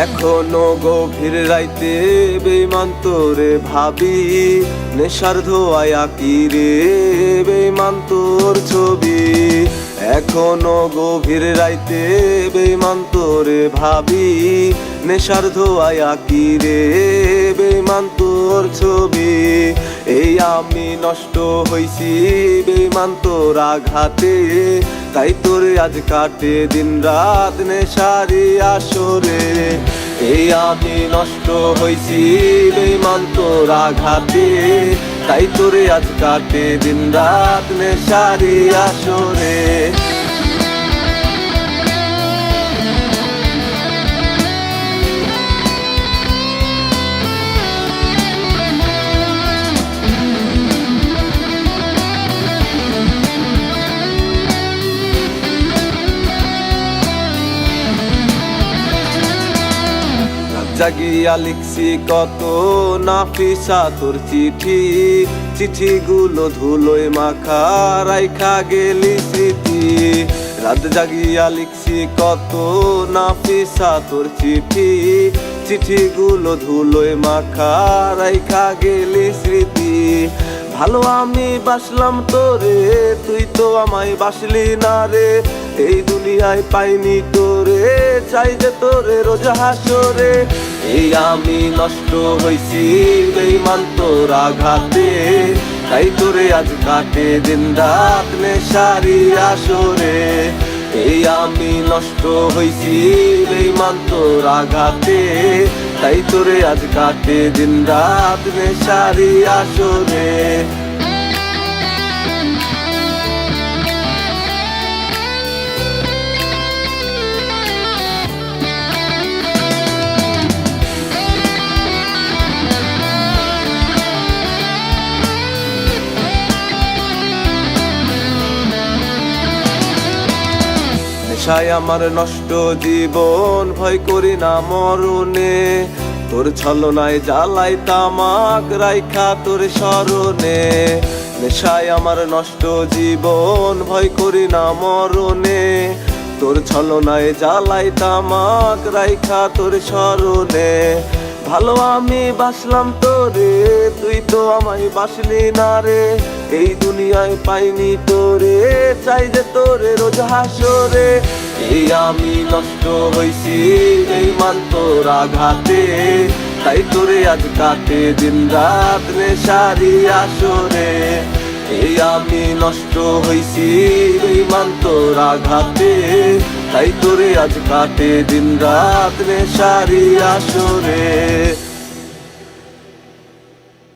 এখনো গভীর রাইতে বেঈমান তোরে ভাবি, নেশার ধোয়ায় আঁকি রে বেঈমান তোর ছবি। এখনো গভীর রাইতে বেঈমান তোরে ভাবি, নেশার ধোয়ায় আঁকি রে বেঈমান তোর ছবি। এই আমি নষ্ট হইছি বেঈমান তোর আঘাতে, তাই তোরে আজ কাটে দিন রাত নেশারি আসরে। এই আমি নষ্ট হইছি বেঈমান তোর আঘাতে, তাই তোরে আজ কাটে দিন রাত নেশারি আসরে। জাগিয়া লিখছি কত নাফিসা তোর চিঠি, চিঠিগুলো ধুলোয় মাখা রাইখা গেলি স্মৃতি। রাত জাগিয়া লিখছি কত নাফিসা তোর চিঠি, চিঠিগুলো ধুলোয় মাখা রাইখা গেলি স্মৃতি। ভালো আমি বাসলাম তোরে, তুই তো আমায় বাসলি না রে। এই দুনিয়ায় পাইনি তোরে, চাই যে তোরে রোজ হাসরে। এই আমি নষ্ট হইছি বেঈমান তোর আঘাতে, তাই তোরে আজ কাটে দিন রাত নেশারি আসরে। এই আমি নষ্ট হইছি বেঈমান তোর আঘাতে, তাই তোরে আজ কাটে দিন রাত নেশারি আসরে। নেশায় আমার নষ্ট জীবন, ভয় করি না মরণে। তোর ছলনায় জ্বালাই তামাক রাইখা তোর স্মরণে। নেশায় আমার নষ্ট জীবন, ভয় করি না মরণে। তোর ছলনায় জ্বালাই তামাক রাইখা তোর স্মরণে। ভালো আমি বাসলাম তোরে, তুই তো আমায় বাসলি না রে। এই দুনিয়ায় পাইনি তোরে, চাই যে তোরে রোজ হাসরে। এই আমি নষ্ট হইছি বেঈমান তোর আঘাতে, তাই তোরে আজ কাটে দিন রাত নেশারি আসরে। এই আমি নষ্ট হইছি বেঈমান তোর আঘাতে, তাই তোরে আজ কাটে দিন রাত নেশারি আসরে।